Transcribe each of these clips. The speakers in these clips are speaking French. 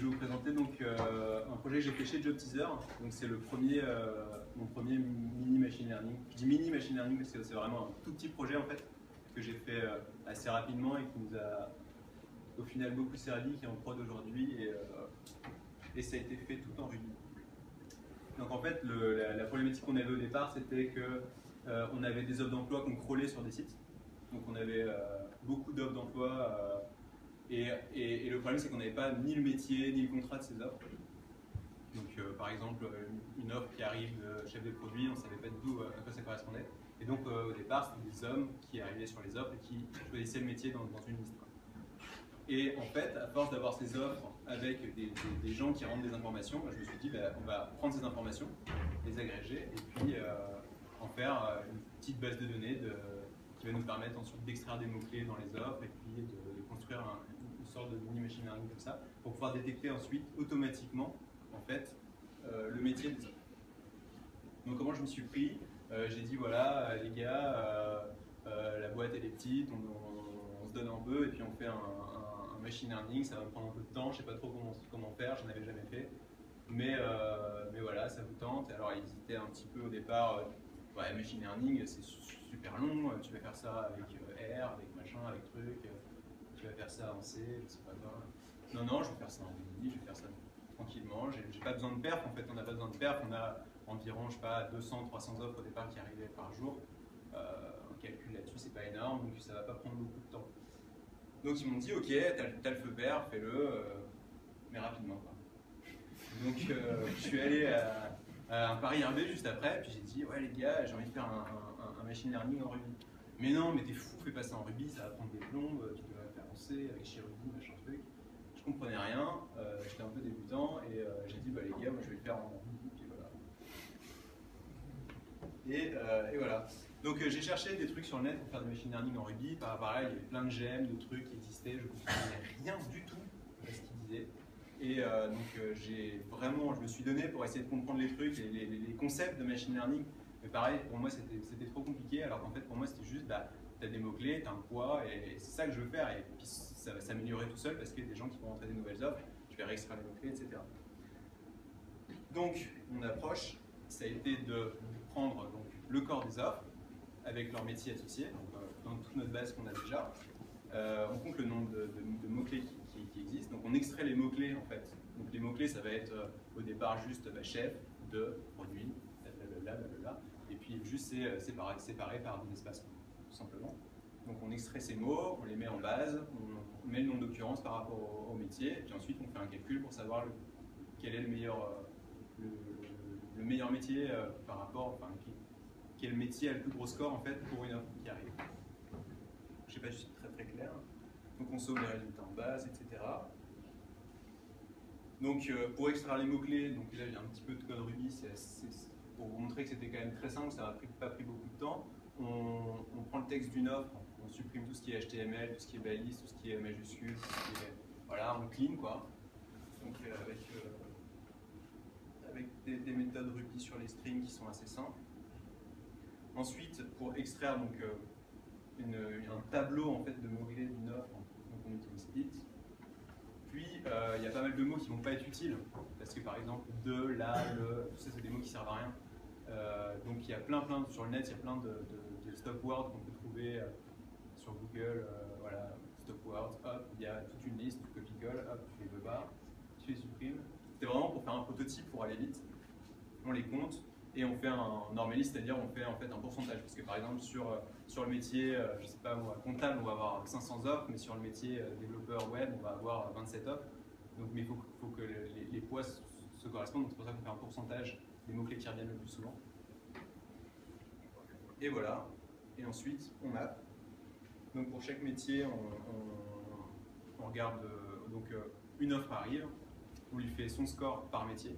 vais vous présenter donc, un projet que j'ai fait chez JobTeaser. Donc c'est le premier, mon premier mini machine learning. Je dis mini machine learning parce que c'est vraiment un tout petit projet en fait que j'ai fait assez rapidement et qui nous a au final beaucoup servi, qui est en prod aujourd'hui et ça a été fait tout en Ruby. Donc en fait la problématique qu'on avait au départ c'était que on avait des offres d'emploi qu'on crawlait sur des sites. Donc on avait beaucoup d'offres d'emploi. Et le problème, c'est qu'on n'avait pas ni le métier, ni le contrat de ces offres. Donc, par exemple, une offre qui arrive de chef de produit, on ne savait pas du tout à quoi ça correspondait. Et donc, au départ, c'était des hommes qui arrivaient sur les offres et qui choisissaient le métier dans une liste. Et en fait, à force d'avoir ces offres avec des gens qui rendent des informations, je me suis dit, bah, on va prendre ces informations, les agréger et puis en faire une petite base de données qui va nous permettre ensuite d'extraire des mots-clés dans les offres et puis de construire une sorte de mini machine learning comme ça pour pouvoir détecter ensuite automatiquement en fait le métier des offres. Donc comment je me suis pris, j'ai dit voilà les gars, la boîte elle est petite, on se donne un peu et puis on fait un machine learning, ça va me prendre un peu de temps, je sais pas trop comment faire, j'en avais jamais fait, mais voilà ça vous tente. Alors ils hésitaient un petit peu au départ, ouais machine learning c'est super long, tu vas faire ça avec R, avec machin, avec truc, tu vas faire ça en C, je sais pas quoi. Non, je vais faire ça en Ruby, je vais faire ça tranquillement, j'ai pas besoin de perf, en fait on n'a pas besoin de perf, on a environ, je sais pas, 200-300 offres au départ qui arrivaient par jour. Un calcul là-dessus c'est pas énorme, donc ça va pas prendre beaucoup de temps. Donc ils m'ont dit ok, t'as le feu vert, fais-le, mais rapidement quoi. Donc je suis allé à un Paris RB juste après, puis j'ai dit ouais les gars, j'ai envie de faire un machine learning en Ruby. Mais non, mais t'es fou, fais pas ça en Ruby, ça va prendre des plombes, tu dois faire en C avec chez Ruby, machin truc. Je comprenais rien, j'étais un peu débutant et j'ai dit bah les gars, moi je vais le faire en Ruby, puis voilà. Et voilà. Donc j'ai cherché des trucs sur le net pour faire du machine learning en Ruby. Pareil, il y avait plein de gemmes, de trucs qui existaient, je ne comprenais rien du tout à ce qu'ils disaient. Et donc je me suis donné pour essayer de comprendre les trucs, les concepts de machine learning. Mais pareil, pour moi c'était trop compliqué, alors qu'en fait pour moi c'était juste, bah, tu as des mots-clés, tu as un poids, et c'est ça que je veux faire. Et puis ça va s'améliorer tout seul parce qu'il y a des gens qui vont rentrer des nouvelles offres, je vais réextraire les mots-clés, etc. Donc mon approche, ça a été de prendre donc, le corps des offres, avec leur métier associé, donc, dans toute notre base qu'on a déjà. On compte le nombre de mots-clés qui existent, donc on extrait les mots-clés en fait. Donc les mots-clés, ça va être au départ juste chef, de, produit, blablabla, et puis juste c'est séparé par des espaces, tout simplement. Donc on extrait ces mots, on les met en base, on met le nom d'occurrence par rapport au métier, et puis ensuite on fait un calcul pour savoir quel est le meilleur métier par rapport, enfin, quel métier a le plus gros score en fait pour une offre qui arrive. Je ne sais pas si c'est très clair. Donc on sauve les résultats en base, etc. Donc pour extraire les mots-clés, donc là il y a un petit peu de code Ruby, pour vous montrer que c'était quand même très simple, ça n'a pas pris beaucoup de temps. On prend le texte d'une offre, on supprime tout ce qui est HTML, tout ce qui est balise, tout ce qui est majuscule, tout ce qui est, voilà, on clean quoi. Donc avec des méthodes Ruby sur les strings qui sont assez simples. Ensuite, pour extraire donc, un tableau en fait, de mots-clés d'une offre, donc on utilise split. Puis, il y a pas mal de mots qui ne vont pas être utiles, parce que par exemple, de, là, le, tout ça, c'est des mots qui ne servent à rien. Donc, il y a plein, sur le net, il y a plein de stop words qu'on peut trouver sur Google. Voilà, stop words, hop, il y a toute une liste, tu copies-colles, hop, tu les veux pas, tu les supprimes. C'était vraiment pour faire un prototype pour aller vite. On les compte. Et on fait un normaliste, c'est-à-dire on fait en fait un pourcentage. Parce que par exemple sur le métier, je sais pas moi, comptable, on va avoir 500 offres, mais sur le métier développeur web, on va avoir 27 offres. Donc mais il faut que les poids se correspondent, donc c'est pour ça qu'on fait un pourcentage des mots-clés qui reviennent le plus souvent. Et voilà. Et ensuite, on map. Donc pour chaque métier, on regarde, donc une offre arrive, on lui fait son score par métier.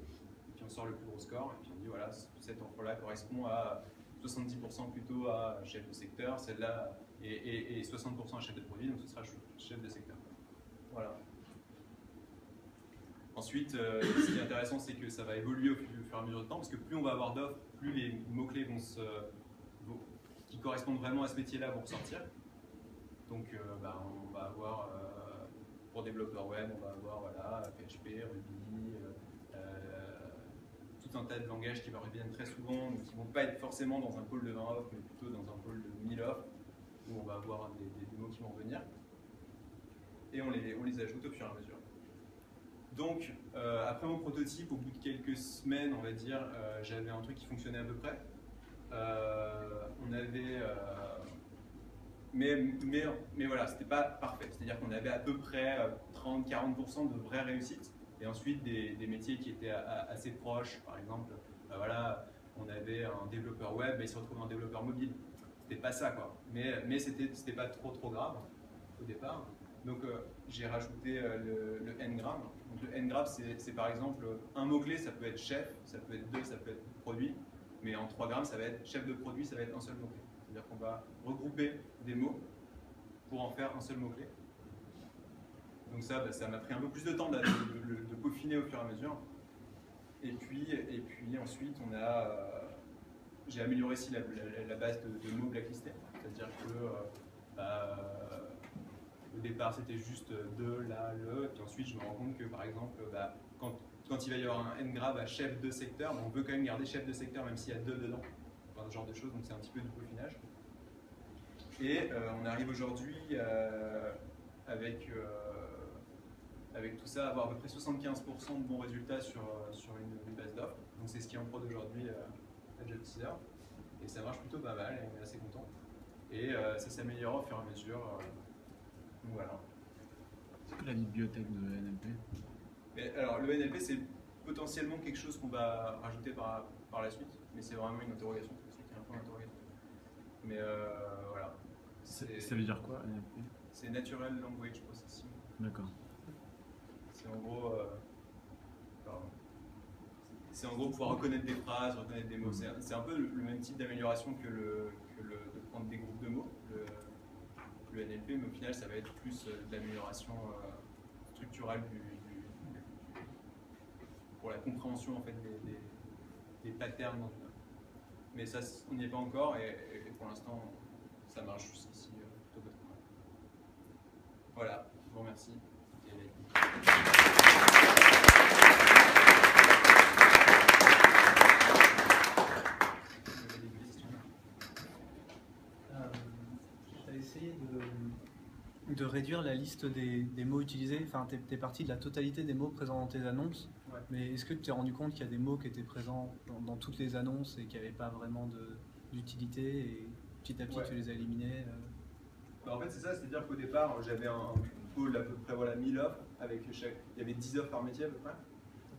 Puis on sort le plus gros score, et puis on dit voilà, cette offre-là correspond à 70% plutôt à chef de secteur, celle-là, et 60% à chef de produit, donc ce sera chef de secteur. Voilà. Ensuite, ce qui est intéressant, c'est que ça va évoluer au fur et à mesure du temps, parce que plus on va avoir d'offres, plus les mots-clés qui correspondent vraiment à ce métier-là vont ressortir. Donc on va avoir, pour développeurs web, on va avoir voilà, PHP, Ruby, tout un tas de langages qui reviennent très souvent, donc qui ne vont pas être forcément dans un pôle de 20 offres, mais plutôt dans un pôle de 1000 offres, où on va avoir des démos qui vont venir. Et on les ajoute au fur et à mesure. Donc, après mon prototype, au bout de quelques semaines, on va dire, j'avais un truc qui fonctionnait à peu près. On avait... mais voilà, c'était pas parfait. C'est-à-dire qu'on avait à peu près 30-40% de vraie réussite. Et ensuite, des métiers qui étaient assez proches. Par exemple, voilà, on avait un développeur web et il se retrouvait un développeur mobile. C'était pas ça, quoi. Mais c'était pas trop grave au départ. Donc, j'ai rajouté le n-gram. Donc, le n-gram, c'est par exemple un mot-clé, ça peut être chef, ça peut être 2, ça peut être produit. Mais en 3 grammes, ça va être chef de produit, ça va être un seul mot-clé. C'est-à-dire qu'on va regrouper des mots pour en faire un seul mot-clé. Donc ça, ça m'a pris un peu plus de temps de peaufiner au fur et à mesure. Et puis ensuite, j'ai amélioré aussi la base de mots blacklistés. C'est-à-dire que au départ, c'était juste de, la, le. Et puis ensuite, je me rends compte que, par exemple, quand il va y avoir un n-grab à chef de secteur, on veut quand même garder chef de secteur, même s'il y a 2 dedans. Enfin, ce genre de choses, donc c'est un petit peu du peaufinage. Et on arrive aujourd'hui avec tout ça à avoir à peu près 75% de bons résultats sur une base d'offres. Donc c'est ce qui est en prod aujourd'hui à JobTeaser. Et ça marche plutôt pas mal, et on est assez content. Et ça s'améliore au fur et à mesure. Donc voilà. C'est quoi la bibliothèque de NLP? Alors le NLP, c'est potentiellement quelque chose qu'on va rajouter par la suite, mais c'est vraiment une interrogation. C'est un point d'interrogation. Mais voilà. Ça veut dire quoi, NLP? C'est Natural Language Processing. D'accord. C'est en gros, pouvoir reconnaître des phrases, reconnaître des mots. C'est un peu le même type d'amélioration que de prendre des groupes de mots, le NLP, mais au final, ça va être plus de l'amélioration structurale pour la compréhension en fait, des patterns dans une offre. Mais ça, on n'y est pas encore, et pour l'instant, ça marche jusqu'ici plutôt pas trop mal. Voilà, je vous remercie. Tu as essayé de réduire la liste des mots utilisés, enfin tu es parti de la totalité des mots présents dans tes annonces, ouais. Mais est-ce que tu t'es rendu compte qu'il y a des mots qui étaient présents dans toutes les annonces et qu'il n'y avait pas vraiment d'utilité et petit à petit tu les as éliminés En fait c'est ça, c'est-à-dire qu'au départ j'avais un pôle à peu près voilà, 1000 offres, avec il y avait 10 offres par métier à peu près,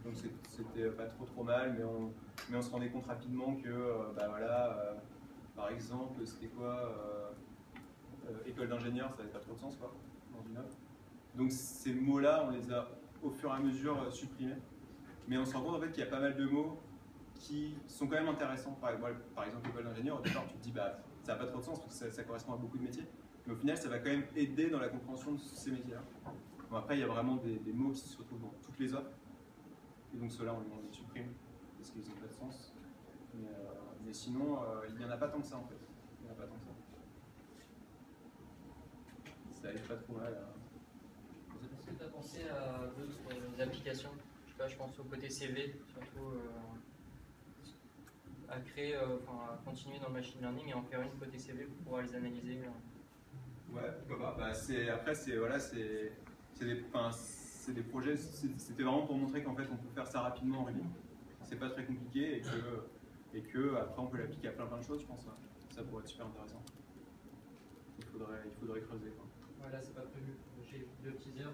donc c'était pas trop mal, mais on se rendait compte rapidement que par exemple c'était quoi école d'ingénieur, ça n'avait pas trop de sens quoi, dans une offre. Donc ces mots-là, on les a au fur et à mesure supprimés. Mais on se rend compte en fait qu'il y a pas mal de mots qui sont quand même intéressants. Par exemple, école d'ingénieur, au départ tu te dis ça n'a pas trop de sens parce que ça correspond à beaucoup de métiers. Mais au final, ça va quand même aider dans la compréhension de ces métiers-là. Bon, après, il y a vraiment des mots qui se retrouvent dans toutes les offres. Et donc ceux-là, on les supprime parce qu'ils n'ont pas de sens. Mais sinon, il n'y en a pas tant que ça en fait. Il n'y en a pas tant que ça. Ça arrive pas trop mal. Est-ce que tu as pensé à d'autres applications? Je sais pas, je pense au côté CV, surtout à créer, à continuer dans le machine learning et en faire une côté CV pour pouvoir les analyser. Ouais, pourquoi pas. Après, c'est des projets, c'était vraiment pour montrer qu'en fait on peut faire ça rapidement en ligne. C'est pas très compliqué et que après on peut l'appliquer à plein de choses, je pense. Ça pourrait être super intéressant. Il faudrait creuser. Quoi. Voilà, c'est pas prévu. Chez JobTeaser,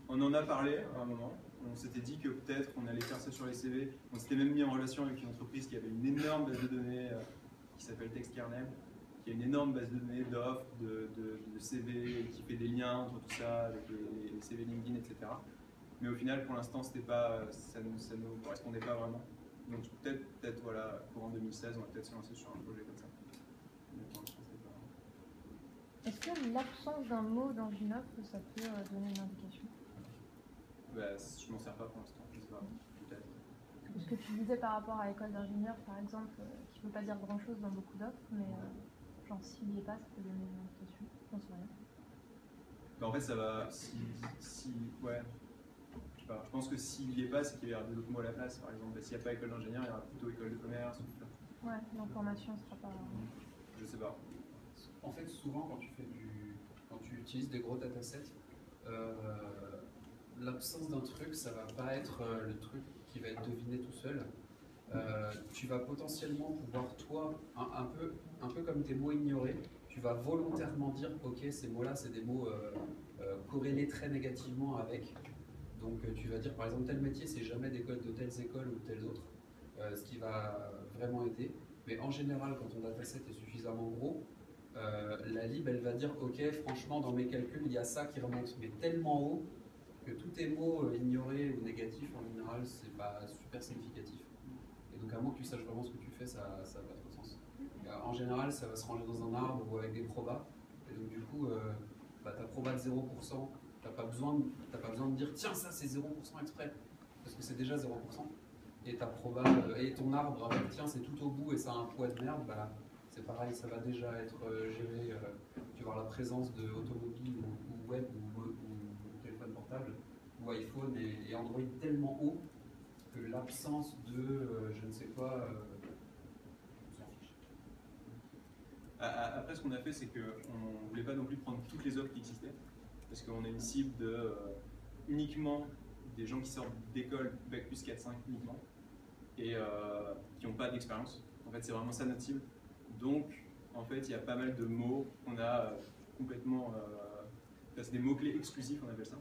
on en a parlé à un moment. On s'était dit que peut-être on allait faire ça sur les CV. On s'était même mis en relation avec une entreprise qui avait une énorme base de données qui s'appelle TextKernel, qui a une énorme base de données d'offres, de CV, qui fait des liens entre tout ça avec les CV LinkedIn, etc. Mais au final, pour l'instant, ça ne correspondait pas vraiment. Donc peut-être voilà, courant 2016, on va peut-être se lancer sur un projet comme ça. Est-ce que l'absence d'un mot dans une offre, ça peut donner une indication? Je m'en sers pas pour l'instant, je sais pas, peut-être. Ce que tu disais par rapport à l'école d'ingénieur, par exemple, qui ne veut pas dire grand-chose dans beaucoup d'offres, mais genre s'il n'y est pas, ça peut donner une indication, j'en sais rien. Bah, en fait, ça va. Ouais. Je sais pas. Je pense que s'il n'y est pas, c'est qu'il y aura d'autres mots à la place. Par exemple, bah, s'il n'y a pas école d'ingénieur, il y aura plutôt école de commerce. Ou... Ouais, l'information sera pas. Je sais pas. En fait, souvent, quand tu utilises des gros datasets, l'absence d'un truc, ça va pas être le truc qui va être deviné tout seul. Tu vas potentiellement pouvoir, toi, un peu comme tes mots ignorés, tu vas volontairement dire, ok, ces mots-là, c'est des mots corrélés très négativement avec. Donc, tu vas dire, par exemple, tel métier, c'est jamais des codes de telles écoles ou de telles autres, ce qui va vraiment aider. Mais en général, quand ton dataset est suffisamment gros, la lib, elle va dire, ok, franchement, dans mes calculs, il y a ça qui remonte, mais tellement haut que tous tes mots ignorés ou négatifs, en général, c'est pas super significatif. Et donc, à moins que tu saches vraiment ce que tu fais, ça n'a pas trop de sens. En général, ça va se ranger dans un arbre ou avec des probas. Et donc, du coup, ta proba de 0%, t'as pas besoin de dire, tiens, ça c'est 0% exprès, parce que c'est déjà 0%. Et ta proba, et ton arbre avec, tiens, c'est tout au bout et ça a un poids de merde, bah, c'est pareil, ça va déjà être géré. Tu vas avoir la présence de automobile ou web ou téléphone portable ou iPhone et Android tellement haut que l'absence de je ne sais quoi on s'en fiche. Après, ce qu'on a fait, c'est qu'on ne voulait pas non plus prendre toutes les offres qui existaient, parce qu'on a une cible de uniquement des gens qui sortent d'école Bac plus 4-5 uniquement, et qui n'ont pas d'expérience. En fait, c'est vraiment ça notre cible. Donc, en fait, il y a pas mal de mots qu'on a complètement... c'est des mots-clés exclusifs, on appelle ça.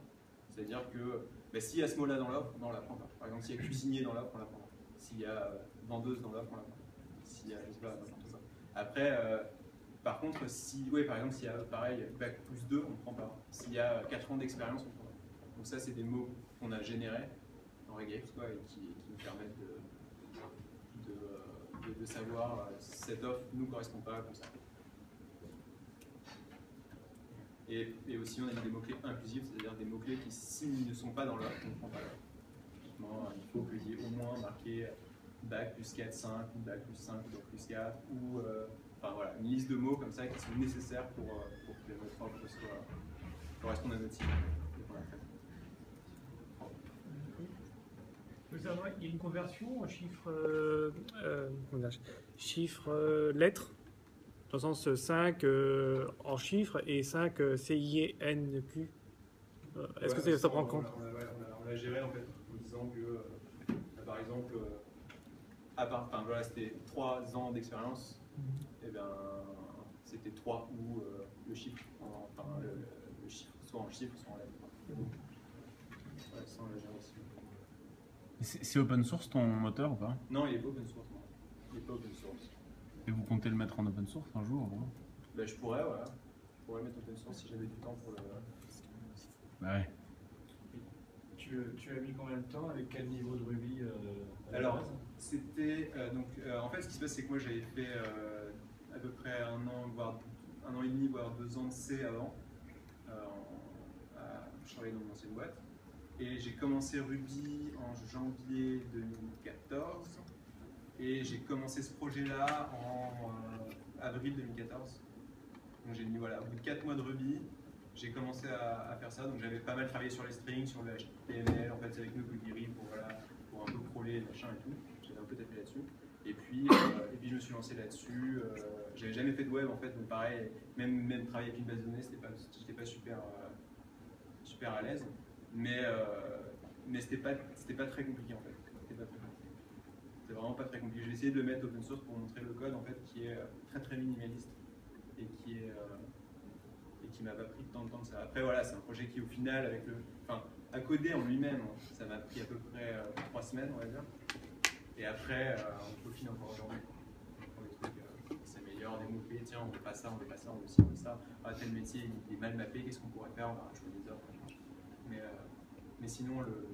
C'est-à-dire que s'il y a ce mot-là dans l'offre, on l'apprend pas. Par exemple, s'il y a cuisinier dans l'offre, on l'apprend pas. S'il y a vendeuse dans l'offre, on l'apprend pas. S'il y a, je sais pas, tout ça. Après, par contre, par exemple, s'il y a pareil, Bac plus 2, on ne prend pas. S'il y a 4 ans d'expérience, on ne prend pas. Donc ça, c'est des mots qu'on a générés en regex, quoi, et qui nous permettent de savoir si cette offre ne nous correspond pas comme ça. Et aussi, on a mis des mots-clés inclusifs, c'est-à-dire des mots-clés qui, s'ils ne sont pas dans l'offre, on ne prend pas l'offre. Typiquement, il faut qu'il y ait au moins marqué Bac plus 4, 5, ou Bac plus 5, ou Bac plus 4, ou enfin voilà, une liste de mots comme ça qui sont nécessaires pour que notre offre corresponde à notre cible. Il y a une conversion en chiffre lettres, dans le sens 5 en chiffres et 5 CINQ. Est-ce que ça prend compte? On l'a géré en fait en disant que, par exemple, c'était 3 ans d'expérience, et bien c'était 3 ou le chiffre, le chiffre, soit en chiffre, soit en lettres. Ouais, ça on l'a géré aussi. C'est open source ton moteur ou pas? Non, il est pas open source. Non. Il est pas open source. Et vous comptez le mettre en open source un jour? Ben, je pourrais, voilà. Je pourrais mettre open source si j'avais du temps pour le. Bah ouais. Tu as mis combien de temps avec quel niveau de Ruby Alors, c'était. En fait, ce qui se passe, c'est que moi j'avais fait à peu près 1 an, voire 1 an et demi, voire 2 ans de C avant. Je travaillais dans mon ancienne boîte. Et j'ai commencé Ruby en janvier 2014. Et j'ai commencé ce projet-là en avril 2014. Donc j'ai mis, voilà, au bout de 4 mois de Ruby, j'ai commencé à faire ça. Donc j'avais pas mal travaillé sur les strings, sur le HTML, en fait c'est avec nous Gulgiri pour un peu crawler, machin et tout. J'avais un peu tapé là-dessus. Et puis je me suis lancé là-dessus. J'avais jamais fait de web en fait, donc pareil, même travailler avec une base de données, j'étais pas super à l'aise. Mais c'était pas très compliqué en fait. C'était vraiment pas très compliqué. J'ai essayé de le mettre open source pour montrer le code en fait qui est très très minimaliste et qui m'a pas pris tant de temps que ça. Après voilà, c'est un projet qui au final à coder en lui-même, ça m'a pris à peu près 3 semaines on va dire. Et après on peaufine encore aujourd'hui. Pour des trucs c'est meilleur, des mots-clés, tiens on veut pas ça, on veut pas ça, on veut ci, on veut ça. Ah, tel métier il est mal mappé, qu'est-ce qu'on pourrait faire? Je fais des offres. Mais sinon le